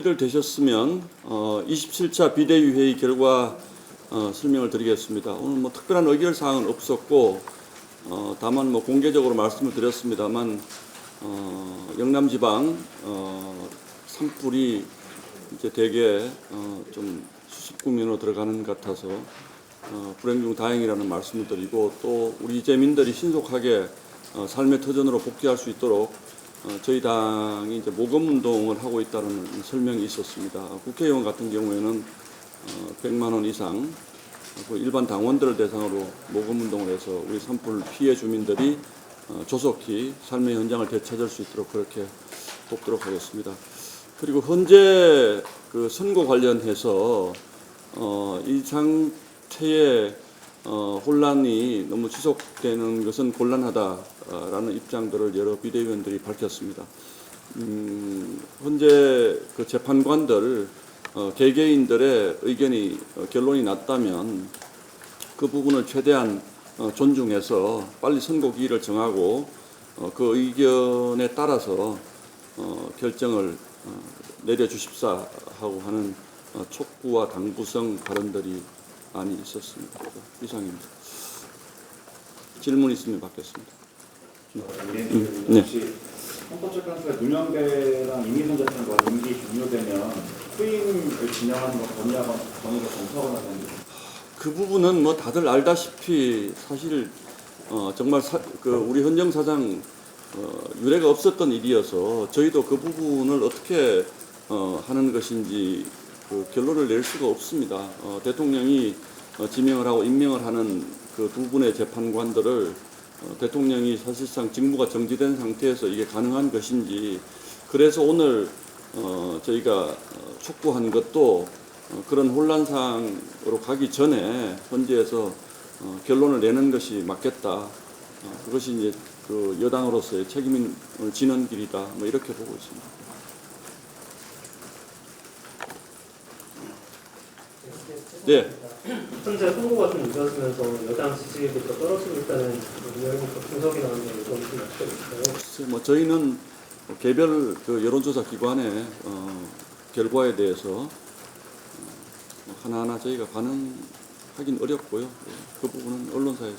되셨으면 27차 비대위 회의 결과 설명을 드리겠습니다. 오늘 뭐 특별한 의결 사항은 없었고 다만 뭐 공개적으로 말씀을 드렸습니다만 영남지방 산불이 이제 대개 좀 수습 국면으로 들어가는 것 같아서 불행 중 다행이라는 말씀을 드리고, 또 우리 이재민들이 신속하게 삶의 터전으로 복귀할 수 있도록 저희 당이 이제 모금 운동을 하고 있다는 설명이 있었습니다. 국회의원 같은 경우에는 100만 원 이상 일반 당원들을 대상으로 모금 운동을 해서 우리 산불 피해 주민들이 조속히 삶의 현장을 되찾을 수 있도록 그렇게 돕도록 하겠습니다. 그리고 현재 그 선거 관련해서 이 상태의 혼란이 너무 지속되는 것은 곤란하다라는 입장들을 여러 비대위원들이 밝혔습니다. 현재 그 재판관들 개개인들의 의견이 결론이 났다면 그 부분을 최대한 존중해서 빨리 선고기일을 정하고 그 의견에 따라서 결정을 내려주십사 하고 하는 촉구와 당부성 발언들이 많이 있었습니다. 이상입니다. 질문 있으면 받겠습니다. 네. 혹시 헌법재판소의 문현배랑 이민선 재판관 임기 종료되면 후임을 진영하는 거 건의가 검토하거나 되는 그 부분은 뭐 다들 알다시피 사실 정말 그 우리 헌정 사상 유례가 없었던 일이어서 저희도 그 부분을 어떻게 하는 것인지 그 결론을 낼 수가 없습니다. 대통령이 지명을 하고 임명을 하는 그 두 분의 재판관들을 대통령이 사실상 직무가 정지된 상태에서 이게 가능한 것인지, 그래서 오늘 저희가 촉구한 것도 그런 혼란상으로 가기 전에 현지에서 결론을 내는 것이 맞겠다. 그것이 이제 그 여당으로서의 책임을 지는 길이다. 뭐 이렇게 보고 있습니다. 네. 현재 후보가 좀 늦어지면서 여당 지지율부터 떨어지고 있다는 분석이 나오는데 이건 좀 어떻게 보실까요? 뭐 저희는 개별 그 여론조사 기관의 결과에 대해서 하나하나 저희가 반응하긴 어렵고요. 그 부분은 언론사에서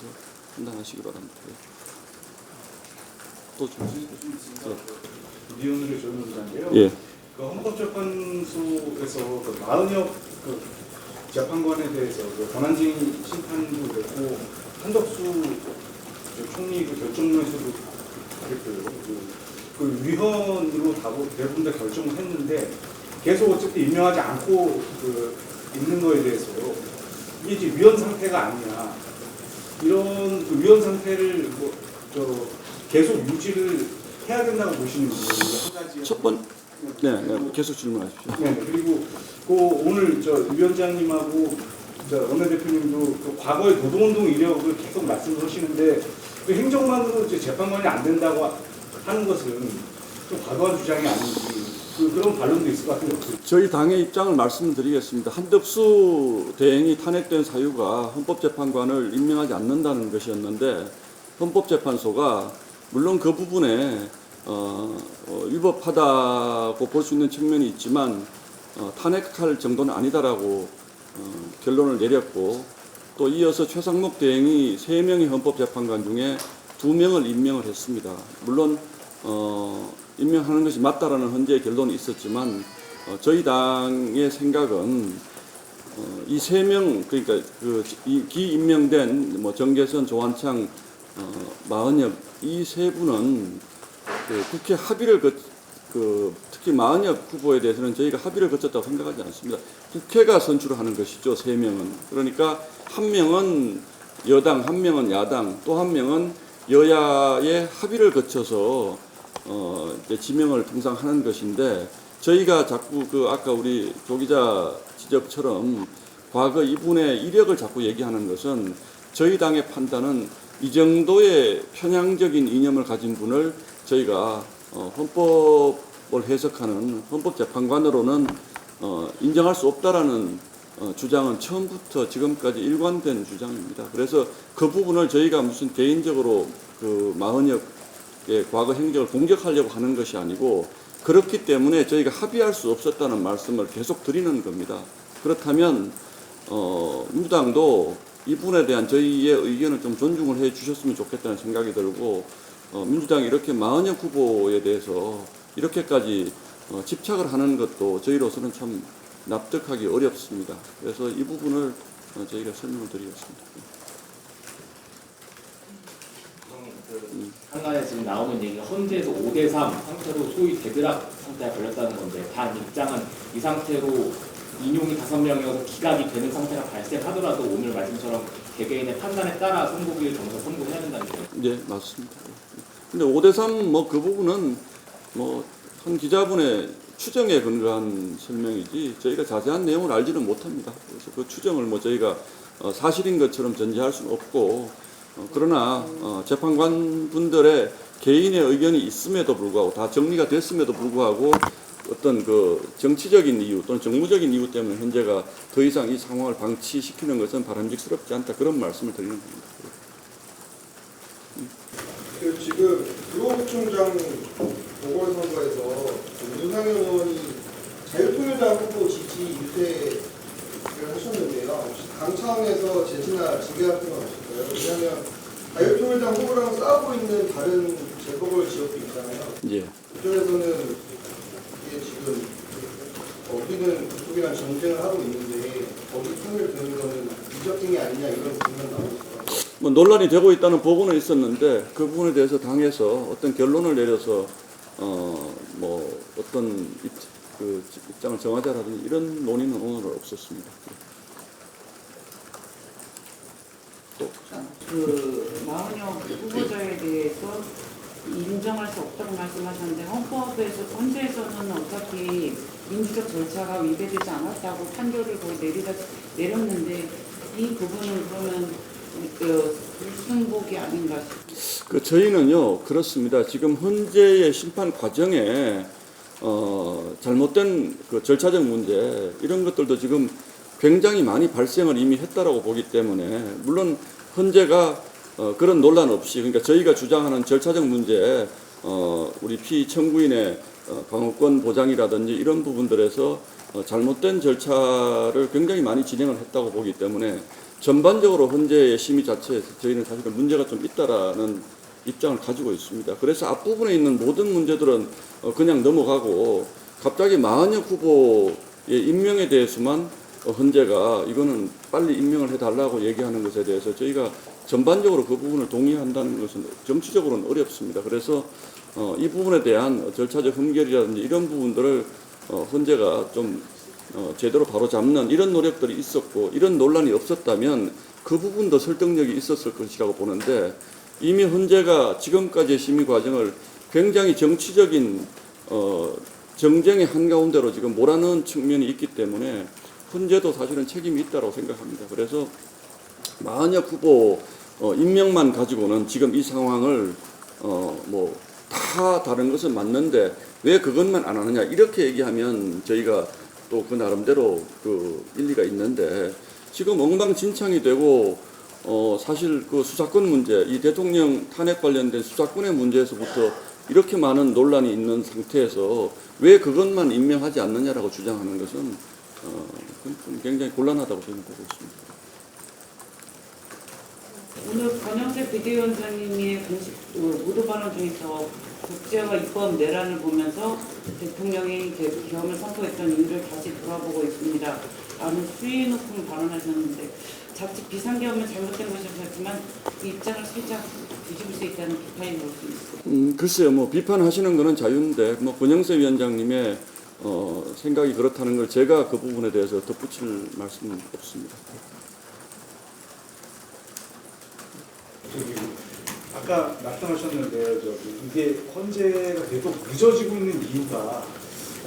판단하시기 바랍니다. 또 좀. 위원으로 조명한데요. 예. 그 헌법재판소에서 그 마은혁 그 재판관에 대해서 그 권한쟁의 심판도 됐고 한덕수 총리 그 결정문에서도 그랬고요. 그 위헌으로 대부분 다 결정을 했는데 계속 어쨌든 임명하지 않고 그 있는 거에 대해서 이게 이제 위헌 상태가 아니냐, 이런 그 위헌 상태를 계속 유지를 해야 된다고 보시는 거예요. 한 가지. 첫 번. 네, 계속 질문하십시오. 네, 그리고 그 오늘 위원장님하고 원내대표님도 그 과거의 노동운동 이력을 계속 말씀을 하시는데 그 행정만으로 재판관이 안 된다고 하는 것은 좀 과도한 주장이 아닌지 그런 반론도 있을 것 같은데 어떻게? 저희 당의 입장을 말씀드리겠습니다. 한덕수 대행이 탄핵된 사유가 헌법재판관을 임명하지 않는다는 것이었는데, 헌법재판소가 물론 그 부분에 위법하다고 볼 수 있는 측면이 있지만 탄핵할 정도는 아니다라고 결론을 내렸고, 또 이어서 최상목 대행이 3명의 헌법재판관 중에 2명을 임명을 했습니다. 물론 임명하는 것이 맞다라는 헌재의 결론이 있었지만 저희 당의 생각은 이 3명, 그러니까 이 기임명된 뭐 정계선, 조한창, 마은혁 이 3분은 국회 합의를 특히 마은혁 후보에 대해서는 저희가 합의를 거쳤다고 생각하지 않습니다. 국회가 선출하는 것이죠. 3명은. 그러니까 1명은 여당, 1명은 야당, 또 1명은 여야의 합의를 거쳐서 이제 지명을 통상 하는 것인데, 저희가 자꾸 아까 우리 조 기자 지적처럼 과거 이분의 이력을 자꾸 얘기하는 것은 저희 당의 판단은 이 정도의 편향적인 이념을 가진 분을 저희가 헌법을 해석하는 헌법재판관으로는 인정할 수 없다라는 주장은 처음부터 지금까지 일관된 주장입니다. 그래서 그 부분을 저희가 무슨 개인적으로 그 마은혁의 과거 행적을 공격하려고 하는 것이 아니고, 그렇기 때문에 저희가 합의할 수 없었다는 말씀을 계속 드리는 겁니다. 그렇다면 민주당도 이 부분에 대한 저희의 의견을 좀 존중을 해 주셨으면 좋겠다는 생각이 들고 민주당이 이렇게 마은혁 후보에 대해서 이렇게까지 집착을 하는 것도 저희로서는 참 납득하기 어렵습니다. 그래서 이 부분을 저희가 설명을 드리겠습니다. 한간에 지금 나오는 얘기가 헌재에서 5대3 상태로 소위 데드락 상태에 걸렸다는 건데 단 입장은 이 상태로 인용이 5명이어서 기각이 되는 상태가 발생하더라도 오늘 말씀처럼 개개인의 판단에 따라 선고기를 정해서 선고해야 된다는 거예요. 네, 맞습니다. 근데 5대3 뭐 그 부분은 뭐 한 기자분의 추정에 근거한 설명이지 저희가 자세한 내용을 알지는 못합니다. 그래서 그 추정을 뭐 저희가 사실인 것처럼 전제할 수는 없고 그러나 재판관 분들의 개인의 의견이 있음에도 불구하고 다 정리가 됐음에도 불구하고 어떤 그 정치적인 이유 또는 정무적인 이유 때문에 현재가 더 이상 이 상황을 방치시키는 것은 바람직스럽지 않다 그런 말씀을 드리는 겁니다. 지금 유호부총장 보궐선거에서 윤상현 의원이 자유통일당 후보 지지 유세를 하셨는데요. 혹시 당 차원에서 제지나 징계 같은 건 없을까요? 왜냐하면 자유통일당 후보랑 싸우고 있는 다른 재보궐 지역도 있잖아요. 예. 그쪽에서는 이게 지금 우리는 그쪽이랑 정쟁을 하고 있는데 거기 편을 드는 거는 이적행위 아니냐 이런 의견 나오고 있어요. 뭐 논란이 되고 있다는 보고는 있었는데 그 부분에 대해서 당에서 어떤 결론을 내려서 뭐 어떤 입장을 정하자라든지 이런 논의는 오늘 없었습니다. 그 마은혁 후보자에 대해서 인정할 수 없다고 말씀하셨는데 헌재에서는 어차피 민주적 절차가 위배되지 않았다고 판결을 거의 내렸는데 이 부분은 그러면 불승복이 아닌가 싶습니다. 저희는요 그렇습니다. 지금 헌재의 심판 과정에 잘못된 그 절차적 문제 이런 것들도 지금 굉장히 많이 발생을 이미 했다라고 보기 때문에 물론 헌재가 그런 논란 없이 그러니까 저희가 주장하는 절차적 문제 우리 피의 청구인의 방어권 보장이라든지 이런 부분들에서 잘못된 절차를 굉장히 많이 진행을 했다고 보기 때문에 전반적으로 헌재의 심의 자체에서 저희는 사실은 문제가 좀 있다라는 입장을 가지고 있습니다. 그래서 앞부분에 있는 모든 문제들은 그냥 넘어가고 갑자기 마은혁 후보의 임명에 대해서만 헌재가 이거는 빨리 임명을 해달라고 얘기하는 것에 대해서 저희가 전반적으로 그 부분을 동의한다는 것은 정치적으로는 어렵습니다. 그래서 이 부분에 대한 절차적 흠결이라든지 이런 부분들을 헌재가 좀 제대로 바로잡는 이런 노력들이 있었고 이런 논란이 없었다면 그 부분도 설득력이 있었을 것이라고 보는데 이미 헌재가 지금까지의 심의 과정을 굉장히 정치적인 정쟁의 한가운데로 지금 몰아넣은 측면이 있기 때문에 헌재도 사실은 책임이 있다고 생각합니다. 그래서 마은혁 후보 임명만 가지고는 지금 이 상황을 뭐 다 다른 것은 맞는데 왜 그것만 안 하느냐 이렇게 얘기하면 저희가 또 그 나름대로 그 일리가 있는데 지금 엉망진창이 되고 사실 그 수사권 문제 이 대통령 탄핵 관련된 수사권의 문제에서부터 이렇게 많은 논란이 있는 상태에서 왜 그것만 임명하지 않느냐라고 주장하는 것은 굉장히 곤란하다고 저는 보고 있습니다. 오늘 권영세 비대위원장님의 공식 모두 발언 중에서 국제화 입법 내란을 보면서 대통령이 계엄을 선포했던 이유를 다시 돌아보고 있습니다. 라는 수위 높은 발언하셨는데 자칫 비상계엄은 잘못된 것이었지만 그 입장을 살짝 뒤집을 수 있다는 비판이 나올 수 있습니다. 글쎄요, 뭐 비판하시는 거는 자유인데 뭐 권영세 위원장님의 생각이 그렇다는 걸 제가 그 부분에 대해서 덧붙일 말씀은 없습니다. 아까 말씀하셨는데 이게 헌재가 계속 늦어지고 있는 이유가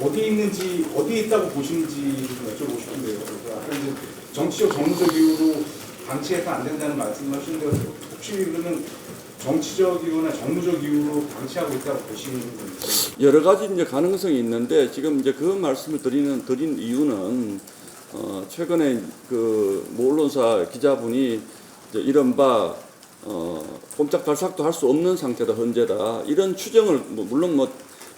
어디에 있는지 어디에 있다고 보시는지 좀 여쭤보고 싶은데요. 그래서 아까 이제 정치적 정무적 이유로 방치해서 안 된다는 말씀하시는데 혹시 그러면 정치적 이유나 정무적 이유로 방치하고 있다고 보시는 건지? 여러 가지 이제 가능성이 있는데 지금 이제 그 말씀을 드린 이유는 최근에 그 모 언론사 기자분이 이제 이른바 꼼짝달싹도 할 수 없는 상태다 헌재다 이런 추정을 물론 뭐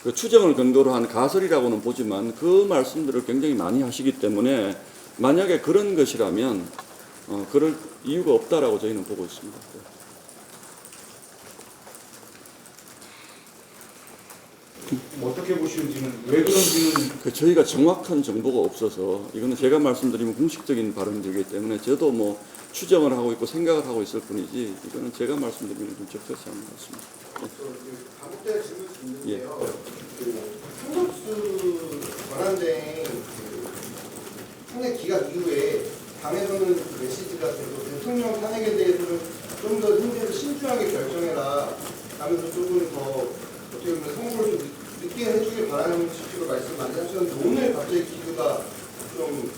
그 추정을 근거로 한 가설이라고는 보지만 그 말씀들을 굉장히 많이 하시기 때문에 만약에 그런 것이라면 그럴 이유가 없다라고 저희는 보고 있습니다. 어떻게 보시는지는 왜 그런지는 저희가 정확한 정보가 없어서 이거는 제가 말씀드리면 공식적인 발언이기 때문에 저도 뭐 추정을 하고 있고 생각을 하고 있을 뿐이지 이거는 제가 말씀드리면 좀 적절치 않은 것 같습니다. 다국대 질문 있는데요. 그 한덕수 권한대행 탄핵 기각 이후에 당에서는 그 메시지가 계속 대통령 탄핵에 대해서는 좀 더 현재를 신중하게 결정해라 하면서 조금 더 어떻게 보면 선고를 좀 늦게 해주길 바라는 식으로 말씀 많이 하셨는데 오늘 갑자기 기류가 좀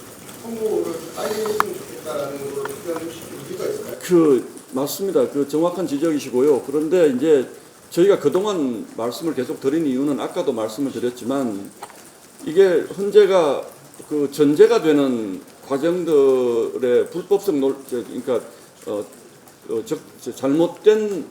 선고를 빨리 했으면 좋겠다라는 걸 표현해 주실 이유가 있을까요? 맞습니다. 정확한 지적이시고요. 그런데 이제 저희가 그동안 말씀을 계속 드린 이유는 아까도 말씀을 드렸지만 이게 헌재가 전제가 되는 과정들의 불법성 그러니까 잘못된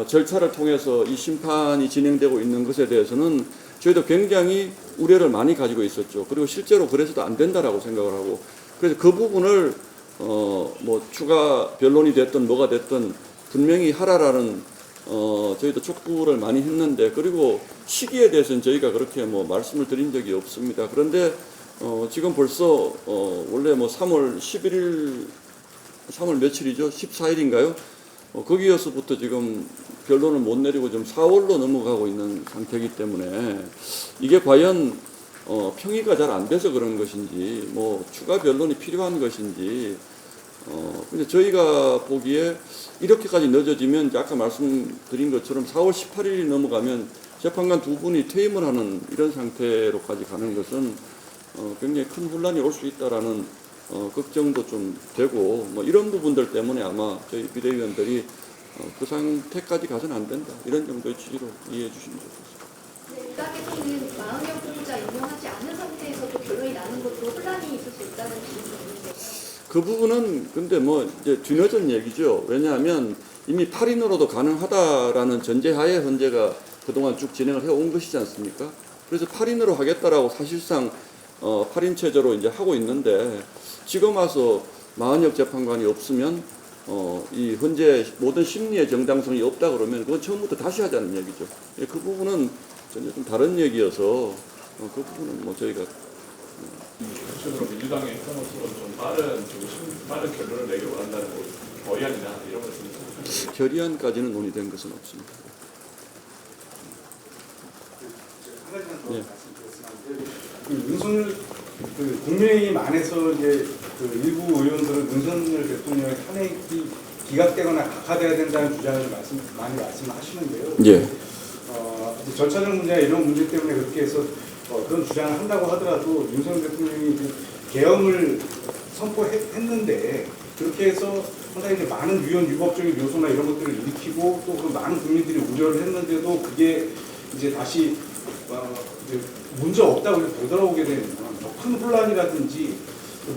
절차를 통해서 이 심판이 진행되고 있는 것에 대해서는 저희도 굉장히 우려를 많이 가지고 있었죠. 그리고 실제로 그래서도 안 된다라고 생각을 하고 그래서 그 부분을 뭐 추가 변론이 됐든 뭐가 됐든 분명히 하라라는 저희도 촉구를 많이 했는데 그리고 시기에 대해서는 저희가 그렇게 뭐 말씀을 드린 적이 없습니다. 그런데 지금 벌써 원래 뭐 3월 11일 3월 며칠이죠? 14일인가요? 거기에서부터 지금 결론을 못 내리고 좀 4월로 넘어가고 있는 상태이기 때문에 이게 과연 평의가 잘 안 돼서 그런 것인지 뭐 추가 변론이 필요한 것인지 근데 저희가 보기에 이렇게까지 늦어지면 아까 말씀드린 것처럼 4월 18일이 넘어가면 재판관 두 분이 퇴임을 하는 이런 상태로까지 가는 것은 굉장히 큰 혼란이 올 수 있다라는 걱정도 좀 되고 뭐 이런 부분들 때문에 아마 저희 비대위원들이 그 상태까지 가서는 안 된다 이런 정도의 취지로 이해해 주시면 좋겠습니다. 일각에서는 마흔명 후보자 임명하지 않은 상태에서도 결론이 나는 것도 혼란이 있을 수 있다는 지적이 있는데 그 부분은 근데 뭐 이제 뒤늦은 얘기죠. 왜냐하면 이미 8인으로도 가능하다라는 전제하에 헌재가 그동안 쭉 진행을 해온 것이지 않습니까? 그래서 8인으로 하겠다라고 사실상 8인 체제로 이제 하고 있는데 지금 와서 마흔역 재판관이 없으면 이 헌재 모든 심리의 정당성이 없다 그러면 그건 처음부터 다시 하자는 얘기죠. 예, 그 부분은 전혀 좀 다른 얘기여서 그 부분은 뭐 저희가 구체적으로 민주당의 행동으로는 좀 빠른 결론을 내길 원한다는 결의안이나 이런 것들이 결의안까지는 논의된 것은 없습니다. 한 가지만 더 예. 말씀드리겠습니다. 윤석열 국민의힘 안에서 이제 일부 의원들은 윤석열 대통령의 탄핵이 기각되거나 각하돼야 된다는 주장을 많이 말씀하시는데요. 예. 절차적 문제나 이런 문제 때문에 그렇게 해서 그런 주장을 한다고 하더라도 윤석열 대통령이 계엄을 선포했는데 그렇게 해서 상당히 이제 많은 위헌유법적인 요소나 이런 것들을 일으키고 또 그 많은 국민들이 우려를 했는데도 그게 이제 다시 이제 문제 없다고 되돌아오게 되는 큰 혼란이라든지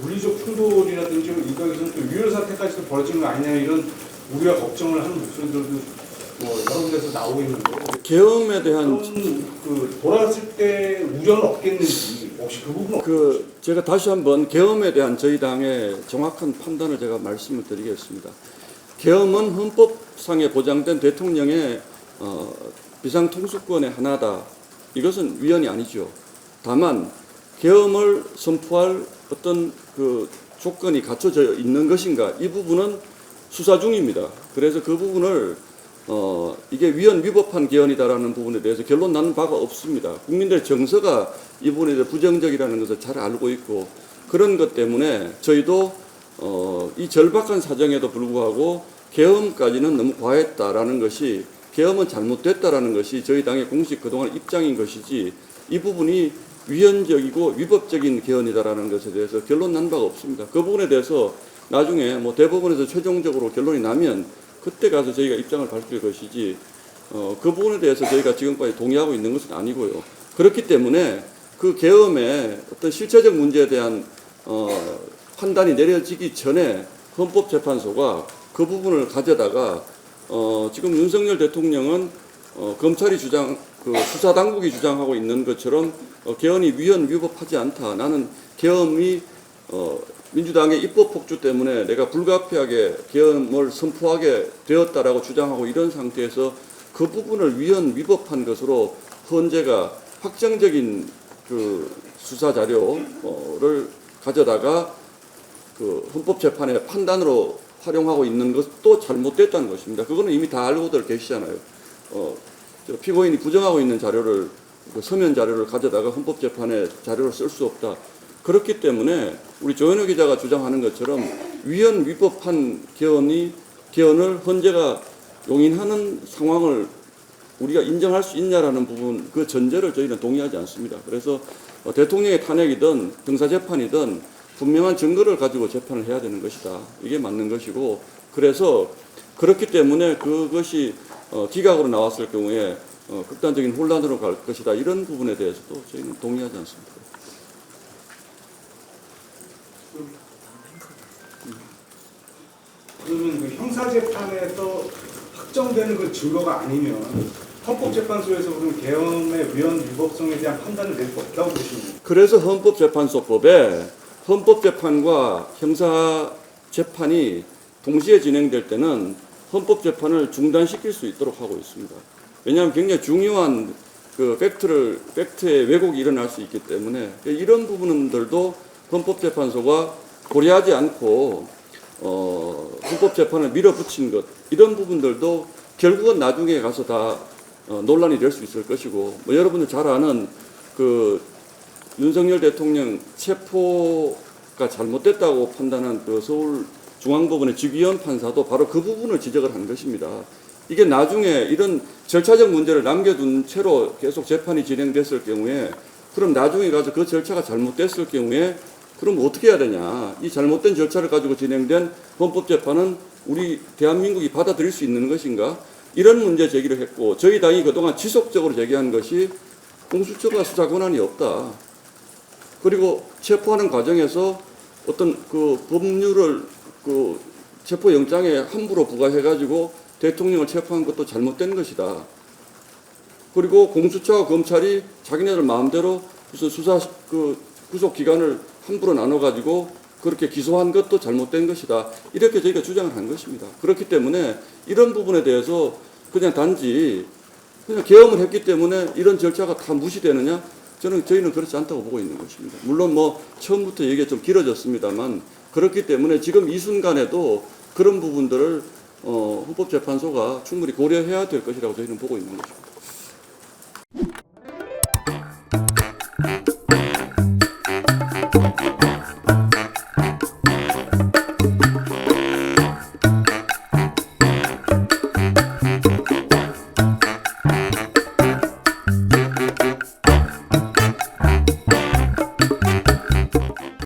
물리적 충돌이라든지 일각에서는 또 유혈 사태까지도 벌어지는 거 아니냐 이런 우려와 걱정을 하는 목소리들도 뭐 여러 군데서 나오고 있는데 계엄에 대한 돌아왔을 때 우려는 없겠는지 혹시 그 부분 제가 다시 한번 계엄에 대한 저희 당의 정확한 판단을 제가 말씀을 드리겠습니다. 계엄은 헌법상에 보장된 대통령의 비상통수권의 하나다. 이것은 위헌이 아니죠. 다만 계엄을 선포할 어떤 조건이 갖춰져 있는 것인가 이 부분은 수사 중입니다. 그래서 그 부분을 이게 위헌 위법한 개헌이다라는 부분에 대해서 결론 나는 바가 없습니다. 국민들의 정서가 이 부분에 대해 부정적이라는 것을 잘 알고 있고 그런 것 때문에 저희도 이 절박한 사정에도 불구하고 계엄까지는 너무 과했다라는 것이 계엄은 잘못됐다라는 것이 저희 당의 공식 그동안 입장인 것이지 이 부분이 위헌적이고 위법적인 개헌이다라는 것에 대해서 결론 난 바가 없습니다. 그 부분에 대해서 나중에 뭐 대법원에서 최종적으로 결론이 나면 그때 가서 저희가 입장을 밝힐 것이지 그 부분에 대해서 저희가 지금까지 동의하고 있는 것은 아니고요. 그렇기 때문에 그 계엄의 어떤 실체적 문제에 대한 판단이 내려지기 전에 헌법재판소가 그 부분을 가져다가 지금 윤석열 대통령은 검찰이 그 수사 당국이 주장하고 있는 것처럼 계엄이 위헌 위법하지 않다. 나는 계엄이 민주당의 입법 폭주 때문에 내가 불가피하게 계엄을 선포하게 되었다라고 주장하고 이런 상태에서 그 부분을 위헌 위법한 것으로 헌재가 확정적인 그 수사 자료를 가져다가 그 헌법재판의 판단으로 활용하고 있는 것도 잘못됐다는 것입니다. 그거는 이미 다 알고들 계시잖아요. 피고인이 부정하고 있는 자료를 그 서면 자료를 가져다가 헌법재판의 자료를 쓸 수 없다. 그렇기 때문에 우리 조현우 기자가 주장하는 것처럼 위헌 위법한 계엄을 헌재가 용인하는 상황을 우리가 인정할 수 있냐라는 부분 그 전제를 저희는 동의하지 않습니다. 그래서 대통령의 탄핵이든 등사재판이든 분명한 증거를 가지고 재판을 해야 되는 것이다. 이게 맞는 것이고 그래서 그렇기 때문에 그것이 기각으로 나왔을 경우에 극단적인 혼란으로 갈 것이다. 이런 부분에 대해서도 저희는 동의하지 않습니다. 그러면 그 형사재판에서 확정되는 그 증거가 아니면 헌법재판소에서 그런 계엄의 위헌 위법성에 대한 판단을 낼 수 없다고 보시는 그래서 헌법재판소법에 헌법재판과 형사재판이 동시에 진행될 때는 헌법재판을 중단시킬 수 있도록 하고 있습니다. 왜냐하면 굉장히 중요한 그 팩트의 왜곡이 일어날 수 있기 때문에 이런 부분들도 헌법재판소가 고려하지 않고 헌법재판을 밀어붙인 것 이런 부분들도 결국은 나중에 가서 다 논란이 될 수 있을 것이고 여러분들 잘 아는 그 윤석열 대통령 체포가 잘못됐다고 판단한 그 서울중앙법원의 지기현 판사도 바로 그 부분을 지적을 한 것입니다. 이게 나중에 이런 절차적 문제를 남겨둔 채로 계속 재판이 진행됐을 경우에 그럼 나중에 가서 그 절차가 잘못됐을 경우에 그럼 어떻게 해야 되냐. 이 잘못된 절차를 가지고 진행된 헌법재판은 우리 대한민국이 받아들일 수 있는 것인가. 이런 문제 제기를 했고 저희 당이 그동안 지속적으로 제기한 것이 공수처가 수사 권한이 없다. 그리고 체포하는 과정에서 어떤 그 법률을 그 체포영장에 함부로 부과해가지고 대통령을 체포한 것도 잘못된 것이다. 그리고 공수처와 검찰이 자기네들 마음대로 무슨 수사 그 구속 기간을 함부로 나눠가지고 그렇게 기소한 것도 잘못된 것이다. 이렇게 저희가 주장을 한 것입니다. 그렇기 때문에 이런 부분에 대해서 그냥 단지 그냥 계엄을 했기 때문에 이런 절차가 다 무시되느냐? 저희는 그렇지 않다고 보고 있는 것입니다. 물론 뭐 처음부터 얘기가 좀 길어졌습니다만 그렇기 때문에 지금 이 순간에도 그런 부분들을 헌법재판소가 충분히 고려해야 될 것이라고 저희는 보고 있는 것입니다.